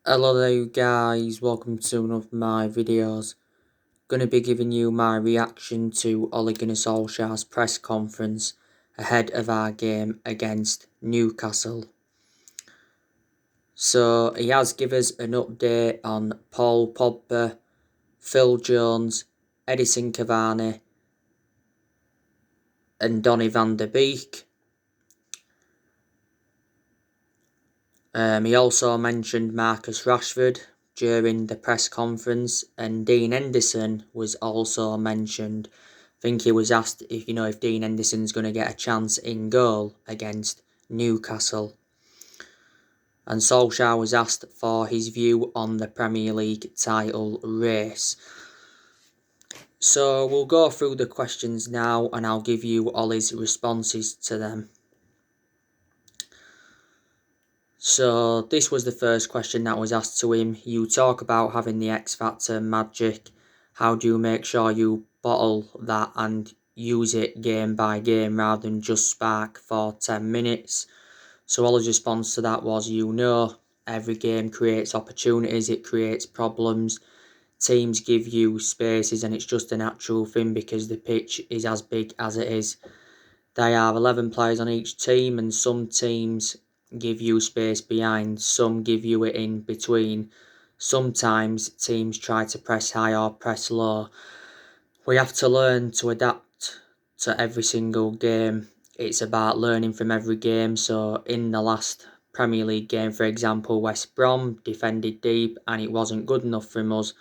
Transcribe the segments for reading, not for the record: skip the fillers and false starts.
Hello there you guys, welcome to one of my videos. Gonna be giving you my reaction to Ole Gunnar Solskjaer's press conference ahead of our game against Newcastle. So he has given us an update on Paul Pogba, Phil Jones, Edison Cavani and Donny van der Beek. He also mentioned Marcus Rashford during the press conference, and Dean Henderson was also mentioned. I think he was asked if Dean Henderson's going to get a chance in goal against Newcastle. And Solskjaer was asked for his view on the Premier League title race. So we'll go through the questions now and I'll give you all his responses to them. So this was the first question that was asked to him. You talk about having the X Factor magic. How do you make sure you bottle that and use it game by game rather than just spark for 10 minutes? So all his response to that was, every game creates opportunities, it creates problems. Teams give you spaces and it's just a natural thing because the pitch is as big as it is. They have 11 players on each team and some teams give you space behind, some give you it in between. Sometimes teams try to press high or press low. We have to learn to adapt to every single game. It's about learning from every game. So in the last Premier League game, for example, West Brom defended deep and it wasn't good enough from us.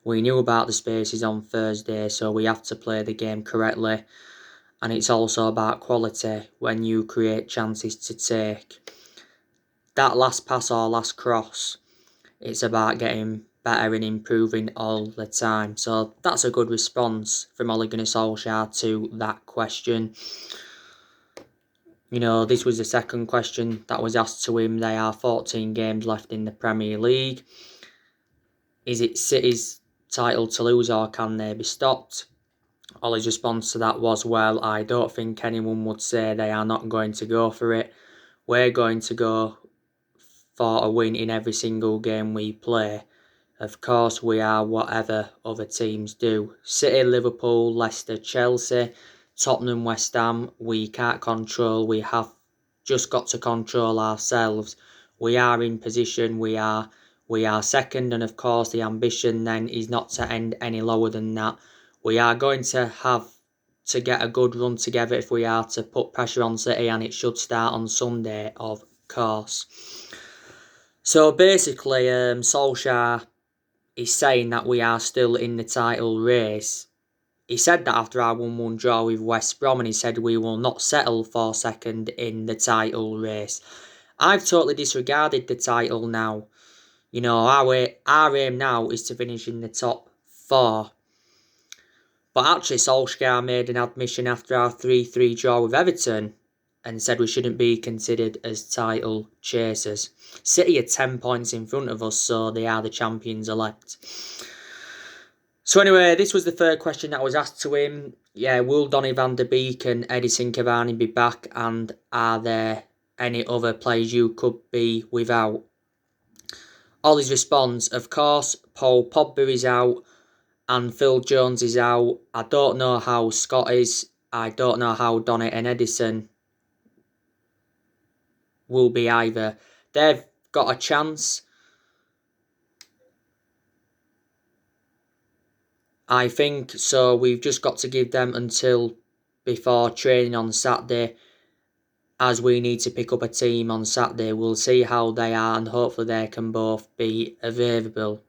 We knew about the spaces on Thursday, so we have to play the game correctly. And it's also about quality when you create chances to take. That last pass or last cross, it's about getting better and improving all the time. So that's a good response from Ole Gunnar Solskjaer to that question. This was the second question that was asked to him. There are 14 games left in the Premier League. Is it City's title to lose or can they be stopped? Ollie's response to that was, well, I don't think anyone would say they are not going to go for it. We're going to go for a win in every single game we play. Of course, we are whatever other teams do. City, Liverpool, Leicester, Chelsea, Tottenham, West Ham, we can't control. We have just got to control ourselves. We are in position. We are second, and of course, the ambition then is not to end any lower than that. We are going to have to get a good run together if we are to put pressure on City, and it should start on Sunday, of course. So basically, Solskjaer is saying that we are still in the title race. He said that after our 1-1 draw with West Brom, and he said we will not settle for second in the title race. I've totally disregarded the title now. Our aim now is to finish in the top 4. But actually, Solskjaer made an admission after our 3-3 draw with Everton and said we shouldn't be considered as title chasers. City are 10 points in front of us, so they are the champions elect. So anyway, this was the third question that was asked to him. Will Donny van der Beek and Edison Cavani be back, and are there any other players you could be without? Ollie's response, of course, Paul Pogba is out and Phil Jones is out. I don't know how Scott is. I don't know how Donny and Edison will be either. They've got a chance. I think so. We've just got to give them until before training on Saturday, as we need to pick up a team on Saturday. We'll see how they are and hopefully they can both be available.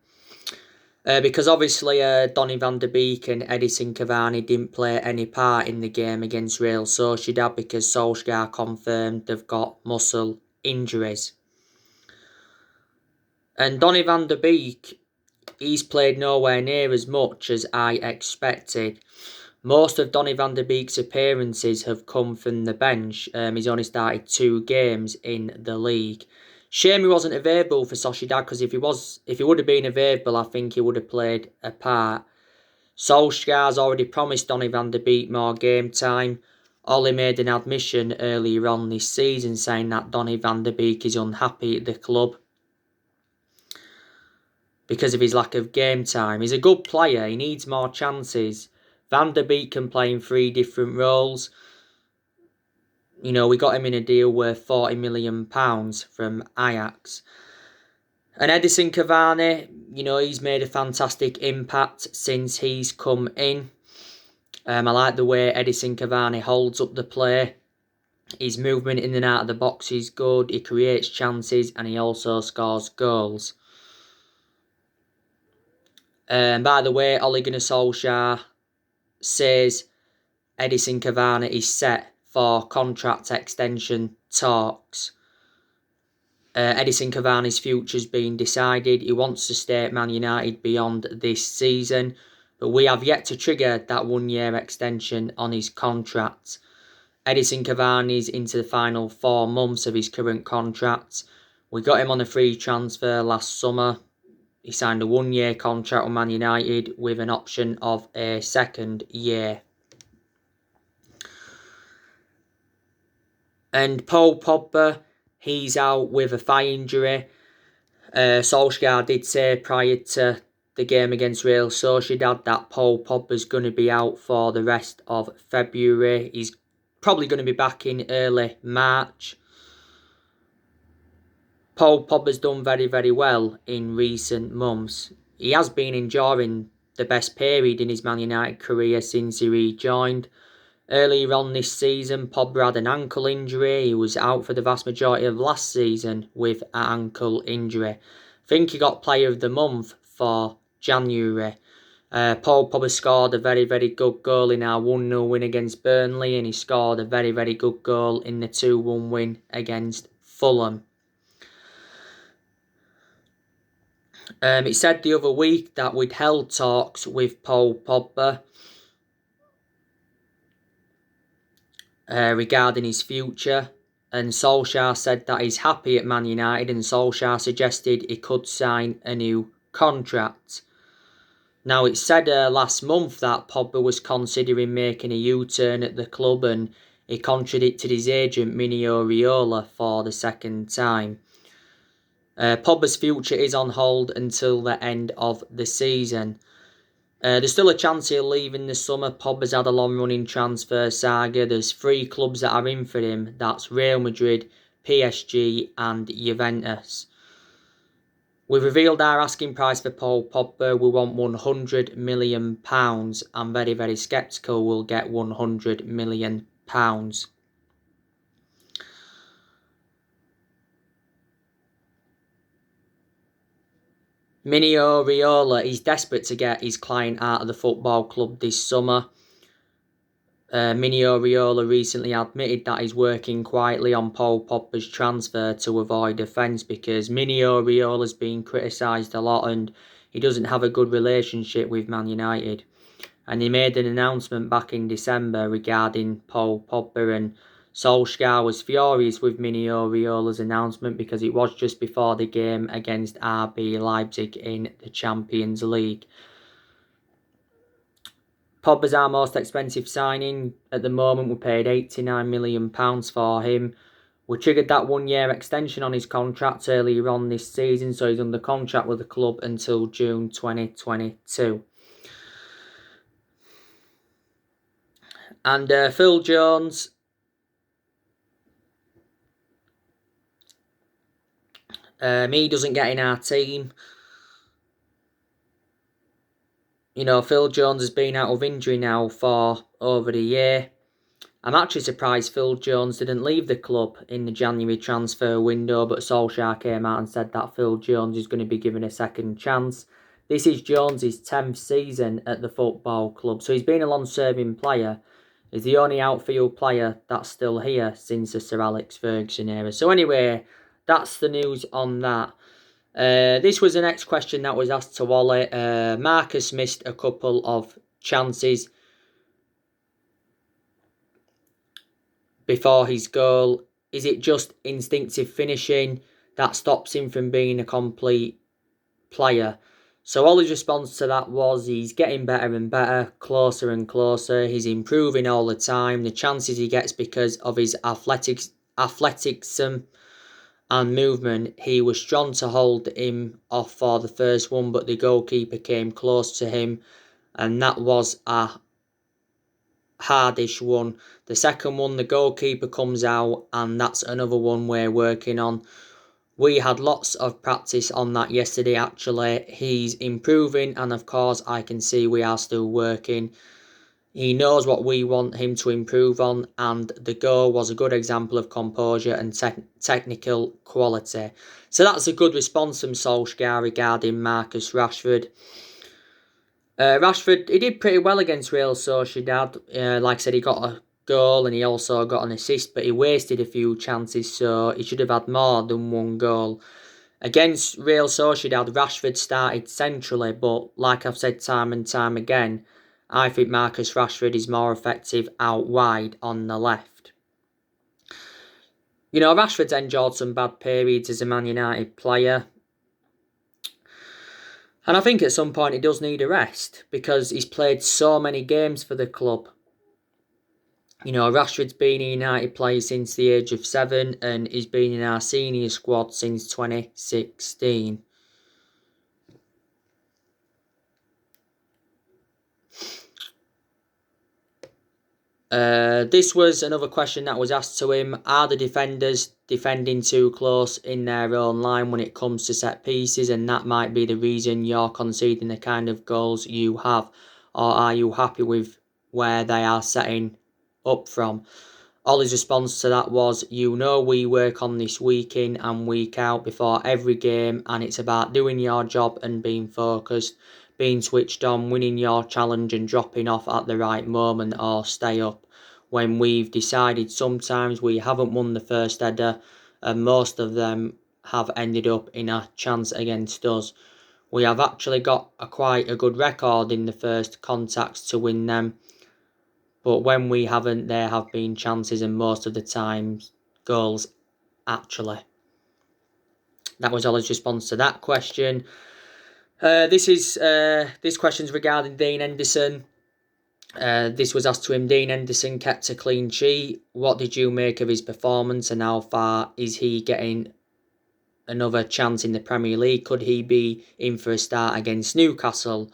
Because obviously Donny van der Beek and Edison Cavani didn't play any part in the game against Real Sociedad because Solskjaer confirmed they've got muscle injuries. And Donny van der Beek, he's played nowhere near as much as I expected. Most of Donny van der Beek's appearances have come from the bench. He's only started 2 games in the league. Shame he wasn't available for Sociedad, because if he would have been available, I think he would have played a part. Solskjaer's already promised Donny van der Beek more game time. Ollie made an admission earlier on this season saying that Donny van der Beek is unhappy at the club. because of his lack of game time. He's a good player. He needs more chances. Van der Beek can play in 3 different roles. You know, we got him in a deal worth £40 million from Ajax. And Edison Cavani, you know, he's made a fantastic impact since he's come in. I like the way Edison Cavani holds up the play. His movement in and out of the box is good. He creates chances and he also scores goals. By the way, Ole Gunnar Solskjaer says Edison Cavani is set for contract extension talks. Edison Cavani's future's been decided. He wants to stay at Man United beyond this season, but we have yet to trigger that 1-year extension on his contract. Edison Cavani's into the final 4 months of his current contract. We got him on a free transfer last summer. He signed a 1-year contract with Man United with an option of a 2nd year. And Paul Pogba, he's out with a thigh injury. Solskjaer did say prior to the game against Real Sociedad that Paul Pogba's going to be out for the rest of February. He's probably going to be back in early March. Paul Pogba's done very, very well in recent months. He has been enjoying the best period in his Man United career since he rejoined. Earlier on this season, Pogba had an ankle injury. He was out for the vast majority of last season with an ankle injury. I think he got Player of the Month for January. Paul Pogba scored a very, very good goal in our 1-0 win against Burnley, and he scored a very, very good goal in the 2-1 win against Fulham. It said the other week that we'd held talks with Paul Pogba regarding his future, and Solskjaer said that he's happy at Man United, and Solskjaer suggested he could sign a new contract. Now, it said last month that Pogba was considering making a U-turn at the club, and he contradicted his agent Mino Raiola for the 2nd time. Pogba's future is on hold until the end of the season. There's still a chance he'll leave in the summer. Pogba's had a long-running transfer saga. There's 3 clubs that are in for him. That's Real Madrid, PSG and Juventus. We've revealed our asking price for Paul Pogba. We want £100 million. I'm very, very sceptical we'll get £100 million. Mino Raiola is desperate to get his client out of the football club this summer. Mino Raiola recently admitted that he's working quietly on Paul Pogba's transfer to avoid offence, because Mino Raiola's been criticised a lot and he doesn't have a good relationship with Man United. And he made an announcement back in December regarding Paul Pogba, and Solskjaer was furious with Mino Raiola's announcement because it was just before the game against RB Leipzig in the Champions League. Pogba's our most expensive signing. At the moment, we paid £89 million for him. We triggered that 1-year extension on his contract earlier on this season, so he's under contract with the club until June 2022. And Phil Jones, he doesn't get in our team. You know, Phil Jones has been out of injury now for over a year. I'm actually surprised Phil Jones didn't leave the club in the January transfer window, but Solskjaer came out and said that Phil Jones is going to be given a 2nd chance. This is Jones' 10th season at the football club, so he's been a long-serving player. He's the only outfield player that's still here since the Sir Alex Ferguson era. So anyway, that's the news on that. This was the next question that was asked to Wally. Marcus missed a couple of chances before his goal. Is it just instinctive finishing that stops him from being a complete player? So Ollie's response to that was he's getting better and better, closer and closer. He's improving all the time. The chances he gets because of his athleticism and movement. He was strong to hold him off for the first one, but the goalkeeper came close to him, and that was a hardish one. The second one, the goalkeeper comes out, and that's another one we're working on. We had lots of practice on that yesterday, actually. He's improving, and of course I can see we are still working. He knows what we want him to improve on, and the goal was a good example of composure and technical quality. So that's a good response from Solkjaer regarding Marcus Rashford. Rashford, he did pretty well against Real Sociedad. Like I said, he got a goal and he also got an assist, but he wasted a few chances, so he should have had more than one goal. Against Real Sociedad, Rashford started centrally, but like I've said time and time again, I think Marcus Rashford is more effective out wide on the left. You know, Rashford's endured some bad periods as a Man United player. And I think at some point he does need a rest because he's played so many games for the club. You know, Rashford's been a United player since the age of 7 and he's been in our senior squad since 2016. This was another question that was asked to him. Are the defenders defending too close in their own line when it comes to set pieces, and that might be the reason you're conceding the kind of goals you have? Or are you happy with where they are setting up from? Ollie's response to that was, you know, we work on this week in and week out before every game, and it's about doing your job and being focused, being switched on, winning your challenge and dropping off at the right moment or stay up when we've decided. Sometimes we haven't won the first header and most of them have ended up in a chance against us. We have actually got quite a good record in the first contacts to win them, but when we haven't, there have been chances and most of the time goals actually. That was Ollie's response to that question. This question's regarding Dean Henderson. This was asked to him. Dean Henderson kept a clean sheet. What did you make of his performance and how far is he getting another chance in the Premier League? Could he be in for a start against Newcastle?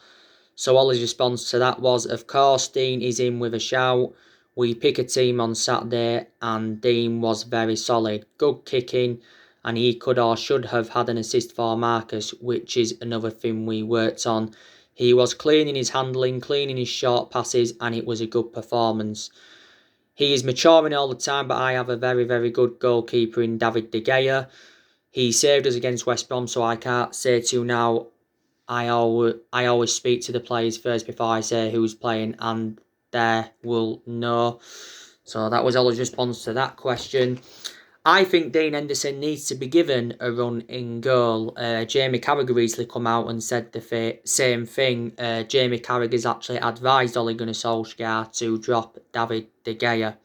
So Ollie's response to that was, of course, Dean is in with a shout. We pick a team on Saturday and Dean was very solid. Good kicking, and he could or should have had an assist for Marcus, which is another thing we worked on. He was clean in his handling, clean in his short passes, and it was a good performance. He is maturing all the time, but I have a very, very good goalkeeper in David De Gea. He saved us against West Brom, so I can't say to now. I always speak to the players first before I say who's playing, and they will know. So that was Ollie's response to that question. I think Dean Henderson needs to be given a run in goal. Jamie Carragher recently come out and said the same thing. Jamie Carragher's actually advised Ole Gunnar Solskjaer to drop David De Gea.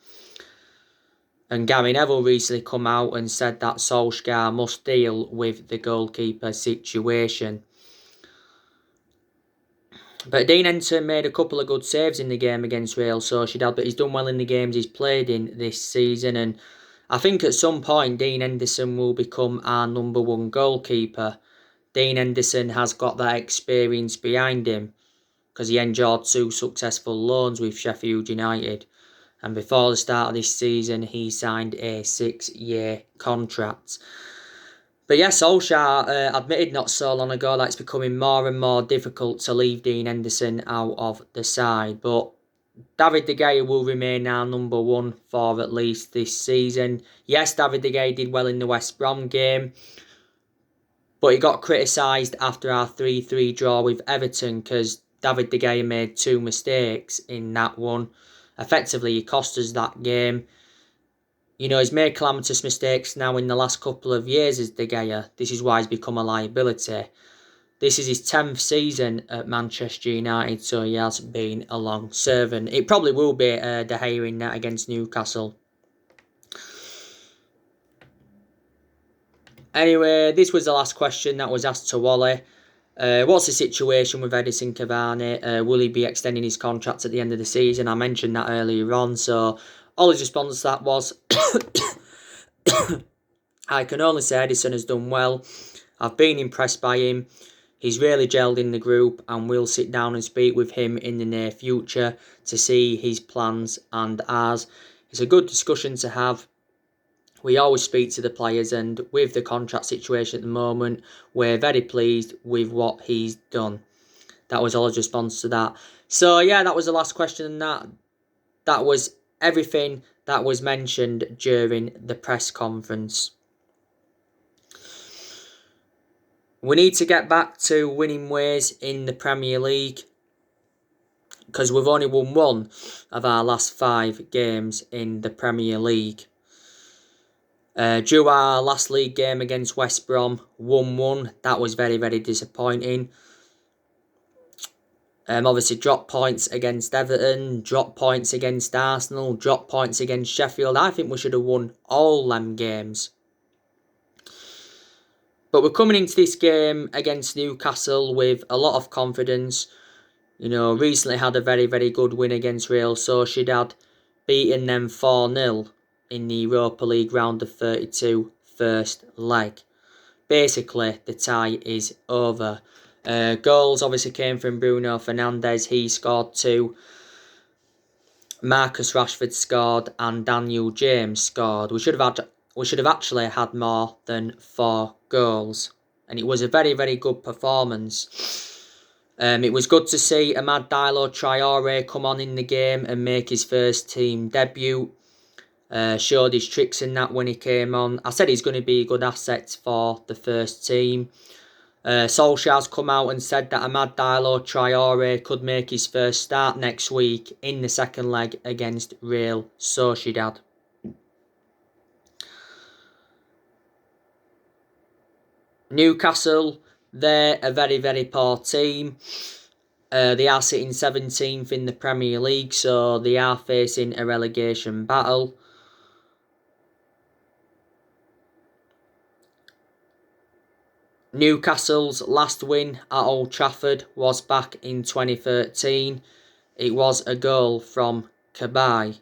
And Gary Neville recently come out and said that Solskjaer must deal with the goalkeeper situation. But Dean Henderson made a couple of good saves in the game against Real Sociedad, but he's done well in the games he's played in this season, and I think at some point Dean Henderson will become our number one goalkeeper. Dean Henderson has got that experience behind him because he endured 2 successful loans with Sheffield United, and before the start of this season he signed a 6-year contract. But yes, Solskjaer admitted not so long ago that it's becoming more and more difficult to leave Dean Henderson out of the side. But David De Gea will remain our number one for at least this season. Yes, David De Gea did well in the West Brom game, but he got criticised after our 3-3 draw with Everton because David De Gea made 2 mistakes in that one. Effectively, he cost us that game. You know, he's made calamitous mistakes now in the last couple of years as De Gea. This is why he's become a liability. This is his 10th season at Manchester United, so he has been a long servant. It probably will be De Gea in that against Newcastle. Anyway, this was the last question that was asked to Wally. What's the situation with Edison Cavani? Will he be extending his contract at the end of the season? I mentioned that earlier on, so Ollie's response to that was I can only say Edison has done well. I've been impressed by him. He's really gelled in the group, and we'll sit down and speak with him in the near future to see his plans and ours. It's a good discussion to have. We always speak to the players, and with the contract situation at the moment, we're very pleased with what he's done. That was all his response to that. So yeah, that was the last question, and that was everything that was mentioned during the press conference. We need to get back to winning ways in the Premier League, because we've only won one of our last 5 games in the Premier League. Drew our last league game against West Brom 1-1. That was very, very disappointing. Obviously dropped points against Everton, dropped points against Arsenal, dropped points against Sheffield. I think we should have won all them games. But we're coming into this game against Newcastle with a lot of confidence. You know, recently had a very, very good win against Real Sociedad, beating them 4-0 in the Europa League round of 32 first leg. Basically, the tie is over. Goals obviously came from Bruno Fernandes. He scored 2. Marcus Rashford scored, and Daniel James scored. We should have actually had more than 4 goals, and it was a very, very good performance. It was good to see Amad Diallo Traore come on in the game and make his first team debut. Showed his tricks in that when he came on. I said he's going to be a good asset for the first team. Solskjaer's come out and said that Amad Diallo Traore could make his first start next week in the second leg against Real Sociedad. Newcastle, they're a very, very poor team. They are sitting 17th in the Premier League, so they are facing a relegation battle. Newcastle's last win at Old Trafford was back in 2013. It was a goal from Cabaye.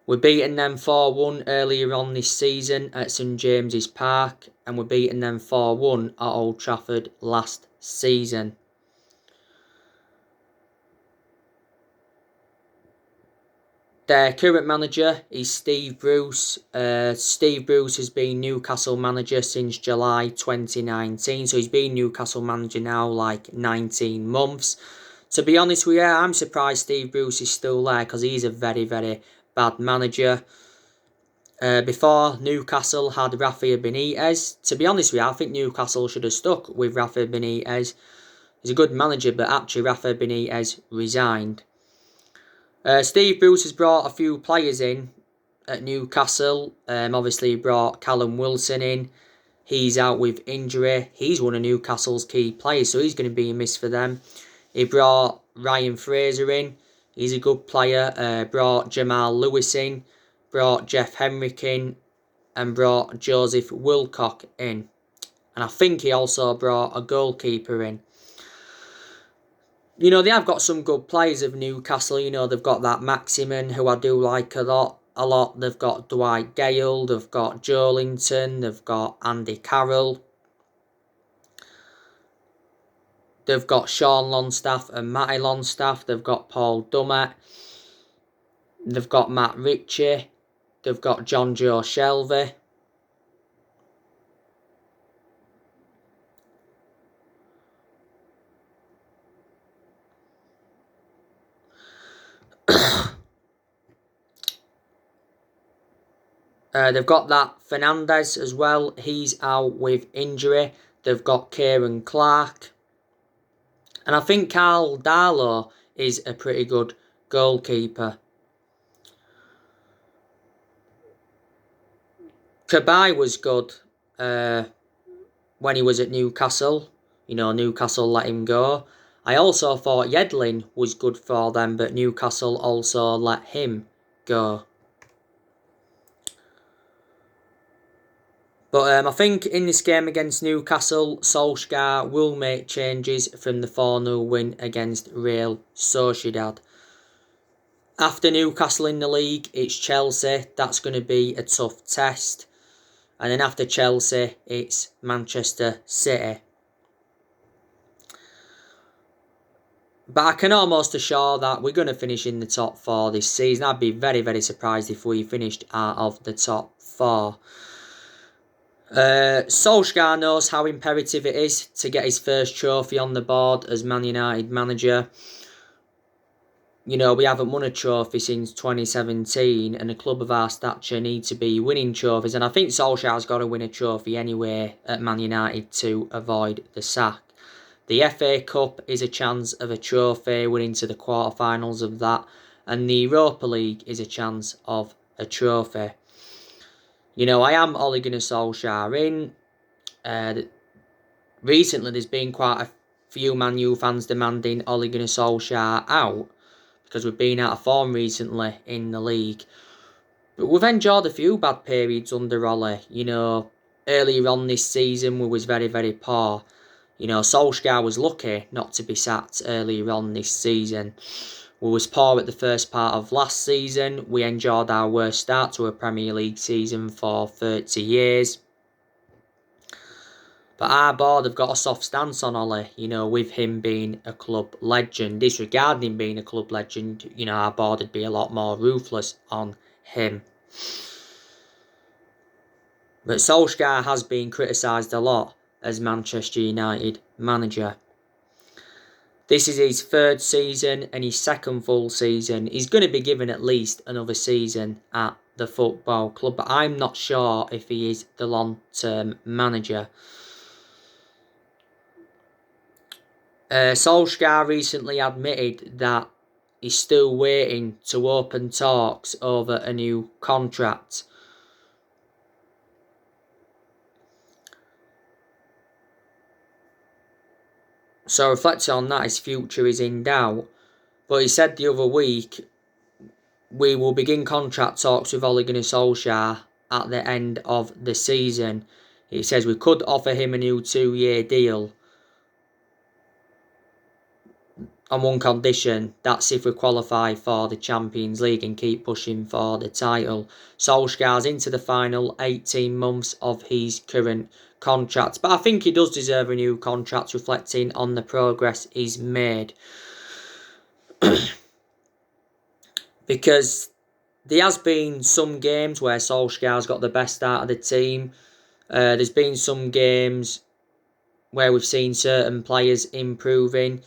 We're beating them 4-1 earlier on this season at St James's Park, and we're beating them 4-1 at Old Trafford last season. Their current manager is Steve Bruce. Steve Bruce has been Newcastle manager since July 2019. So he's been Newcastle manager now like 19 months. To be honest with you, I'm surprised Steve Bruce is still there, because he's a very, very bad manager. Before, Newcastle had Rafa Benitez. To be honest with you, I think Newcastle should have stuck with Rafa Benitez. He's a good manager, but actually Rafa Benitez resigned. Steve Bruce has brought a few players in at Newcastle. Obviously, he brought Callum Wilson in. He's out with injury. He's one of Newcastle's key players, so he's going to be a miss for them. He brought Ryan Fraser in. He's a good player. Brought Jamal Lewis in. Brought Jeff Henrick in. And brought Joseph Wilcock in. And I think he also brought a goalkeeper in. You know, they have got some good players of Newcastle. You know, they've got that Maximin, who I do like a lot. They've got Dwight Gale. They've got Joelinton. They've got Andy Carroll. They've got Sean Longstaff and Matty Longstaff. They've got Paul Dummett. They've got Matt Ritchie. They've got John Joe Shelby. They've got that Fernandes as well. He's out with injury. They've got Kieran Clark. And I think Carl Darlow is a pretty good goalkeeper. Cabaye was good when he was at Newcastle. You know, Newcastle let him go. I also thought Yedlin was good for them, but Newcastle also let him go. But I think in this game against Newcastle, Solskjaer will make changes from the 4-0 win against Real Sociedad. After Newcastle in the league, it's Chelsea. That's going to be a tough test. And then after Chelsea, it's Manchester City. But I can almost assure that we're going to finish in the top 4 this season. I'd be very, very surprised if we finished out of the top 4. Solskjaer knows how imperative it is to get his first trophy on the board as Man United manager. You know, we haven't won a trophy since 2017, and a club of our stature need to be winning trophies. And I think Solskjaer's got to win a trophy anyway at Man United to avoid the sack. The FA Cup is a chance of a trophy. We're into the quarterfinals of that. And the Europa League is a chance of a trophy. You know, I am Ole Gunnar Solskjaer in. Recently, there's been quite a few Man U fans demanding Ole Gunnar Solskjaer out because we've been out of form recently in the league. But we've enjoyed a few bad periods under Ole. You know, earlier on this season, we was very, very poor. You know, Solskjaer was lucky not to be sacked earlier on this season. We was poor at the first part of last season. We enjoyed our worst start to a Premier League season for 30 years. But our board have got a soft stance on Ole, you know, with him being a club legend. Disregarding him being a club legend, you know, our board would be a lot more ruthless on him. But Solskjaer has been criticised a lot as Manchester United manager. This is his 3rd season and his 2nd full season. He's going to be given at least another season at the football club, but I'm not sure if he is the long-term manager. Solskjaer recently admitted that he's still waiting to open talks over a new contract. So reflecting on that, his future is in doubt. But he said the other week, we will begin contract talks with Ole Gunnar Solskjaer at the end of the season. He says we could offer him a new 2-year deal on one condition, that's if we qualify for the Champions League and keep pushing for the title. Solskjaer's into the final 18 months of his current contract, but I think he does deserve a new contract reflecting on the progress he's made. Because there has been some games where Solskjaer's got the best out of the team. There's been some games where we've seen certain players improving.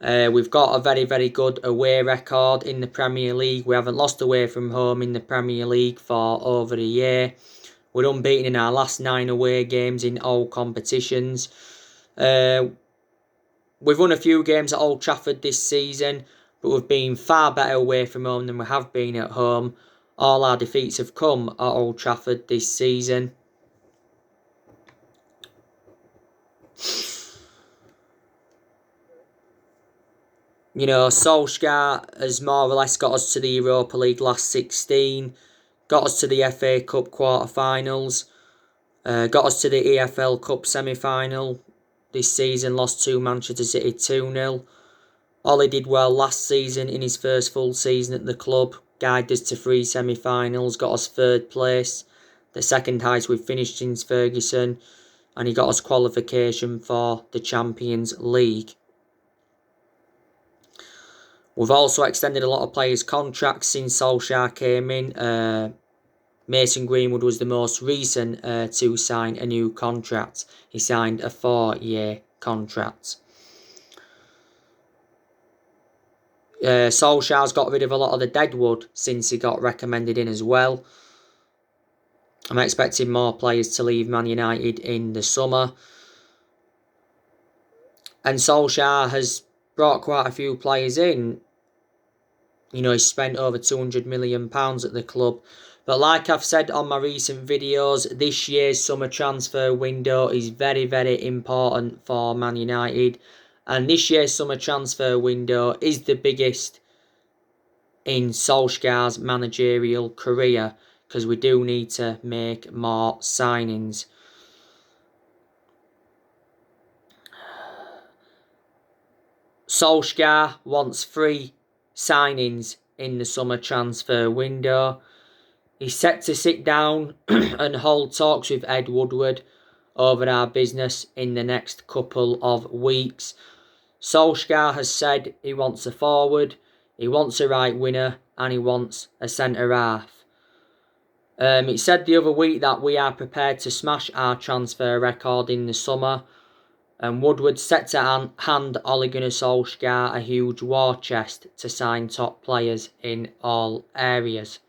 We've got a very, very good away record in the Premier League. We haven't lost away from home in the Premier League for over a year. We're unbeaten in our last 9 away games in all competitions. We've won a few games at Old Trafford this season, but we've been far better away from home than we have been at home. All our defeats have come at Old Trafford this season. You know, Solskjaer has more or less got us to the Europa League last 16, got us to the FA Cup quarter-finals, got us to the EFL Cup semi-final. This season lost to Manchester City 2-0. Ole did well last season in his first full season at the club, guided us to 3 semi-finals, got us 3rd place, the second highest we've finished since Ferguson, and he got us qualification for the Champions League. We've also extended a lot of players' contracts since Solskjaer came in. Mason Greenwood was the most recent to sign a new contract. He signed a 4-year contract. Solskjaer's got rid of a lot of the deadwood since he got recommended in as well. I'm expecting more players to leave Man United in the summer. And Solskjaer has brought quite a few players in. You know, he's spent over £200 million at the club. But like I've said on my recent videos, this year's summer transfer window is very, very important for Man United. And this year's summer transfer window is the biggest in Solskjaer's managerial career, because we do need to make more signings. Solskjaer wants 3 signings in the summer transfer window. He's set to sit down and hold talks with Ed Woodward over our business in the next couple of weeks. Solskjaer has said he wants a forward, he wants a right winger, and he wants a centre-half. It said the other week that we are prepared to smash our transfer record in the summer, and Woodward's set to hand Ole Gunnar Solskjaer a huge war chest to sign top players in all areas.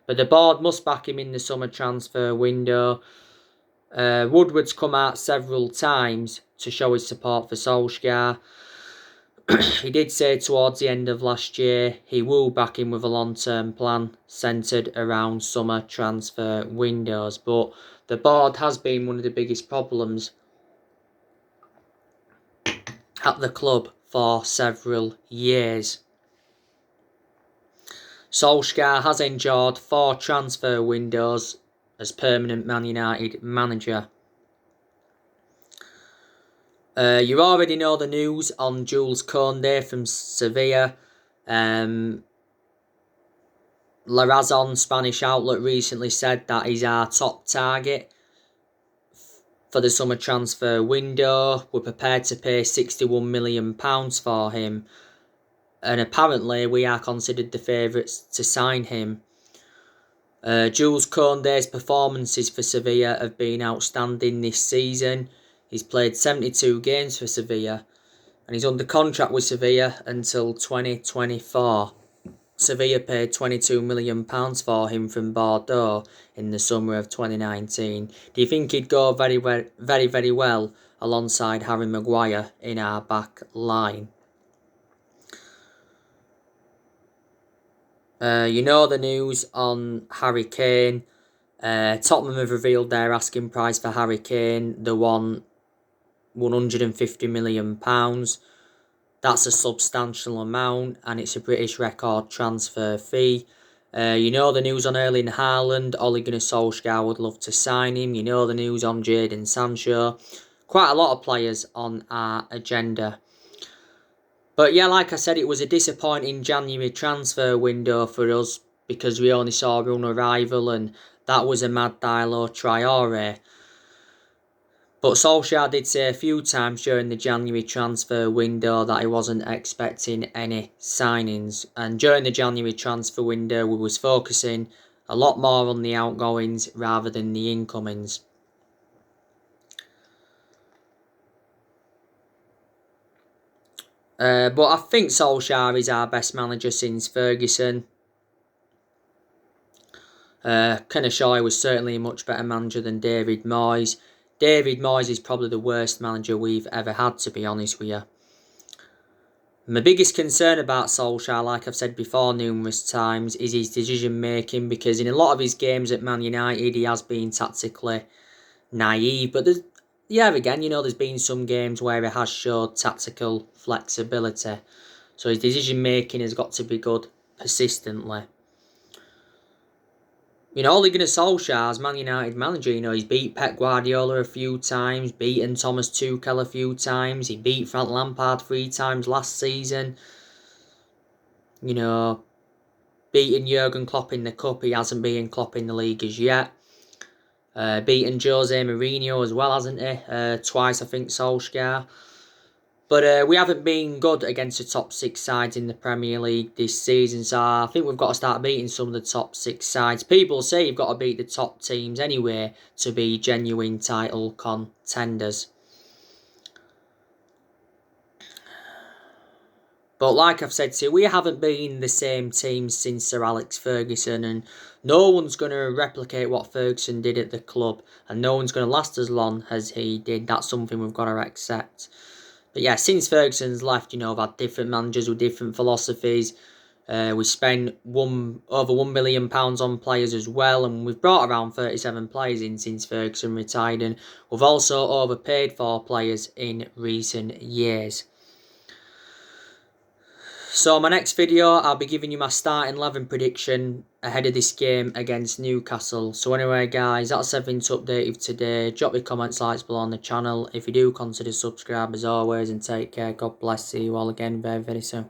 But the board must back him in the summer transfer window. Woodward's come out several times to show his support for Solskjaer. He did say towards the end of last year he will back him with a long-term plan centred around summer transfer windows. But the board has been one of the biggest problems at the club for several years. Solskjaer has endured 4 transfer windows as permanent Man United manager. You already know the news on Jules Koundé from Sevilla. La Razón Spanish outlet recently said that he's our top target for the summer transfer window. We're prepared to pay £61 million for him. And apparently we are considered the favourites to sign him. Jules Koundé's performances for Sevilla have been outstanding this season. He's played 72 games for Sevilla and he's under contract with Sevilla until 2024. Sevilla paid £22 million for him from Bordeaux in the summer of 2019. Do you think he'd go very, very well alongside Harry Maguire in our back line? You know the news on Harry Kane. Tottenham have revealed their asking price for Harry Kane. They want £150 million. That's a substantial amount and it's a British record transfer fee. You know the news on Erling Haaland. Ole Gunnar Solskjaer would love to sign him. You know the news on Jadon Sancho. Quite a lot of players on our agenda. But yeah, like I said, it was a disappointing January transfer window for us because we only saw one arrival and that was Amad Diallo Traore. But Solskjaer did say a few times during the January transfer window that he wasn't expecting any signings. And during the January transfer window, we was focusing a lot more on the outgoings rather than the incomings. But I think Solskjaer is our best manager since Ferguson. Can assure he was certainly a much better manager than David Moyes. David Moyes is probably the worst manager we've ever had, to be honest with you. My biggest concern about Solskjaer, like I've said before numerous times, is his decision making, because in a lot of his games at Man United he has been tactically naive, but there's been some games where he has showed tactical flexibility. So his decision making has got to be good persistently. Ole Gunnar Solskjaer as Man United manager, he's beat Pep Guardiola a few times, beaten Thomas Tuchel a few times, he beat Frank Lampard 3 times last season. Beating Jurgen Klopp in the Cup, he hasn't beaten Klopp in the league as yet. Beaten Jose Mourinho as well, hasn't he? Twice, I think, Solskjaer. But we haven't been good against the top 6 sides in the Premier League this season, so I think we've got to start beating some of the top 6 sides. People say you've got to beat the top teams anyway to be genuine title contenders. But like I've said to you, we haven't been the same team since Sir Alex Ferguson, and no one's going to replicate what Ferguson did at the club, and no one's going to last as long as he did. That's something we've got to accept. But yeah, since Ferguson's left, we've had different managers with different philosophies. We spent over £1 million on players as well, and we've brought around 37 players in since Ferguson retired, and we've also overpaid for players in recent years. So my next video, I'll be giving you my starting 11 prediction ahead of this game against Newcastle. So anyway guys, that's everything to update you today. Drop your comments, likes below on the channel. If you do, consider subscribe as always, and take care. God bless. See you all again very, very soon.